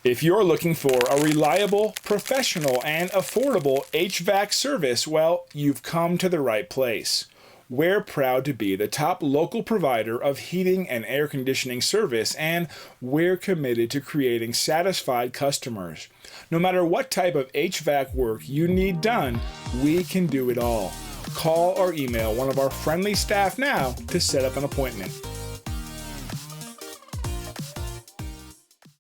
If you're looking for a reliable, professional, and affordable HVAC service, well, you've come to the right place. We're proud to be the top local provider of heating and air conditioning service, and we're committed to creating satisfied customers. No matter what type of HVAC work you need done, we can do it all. Call or email one of our friendly staff now to set up an appointment.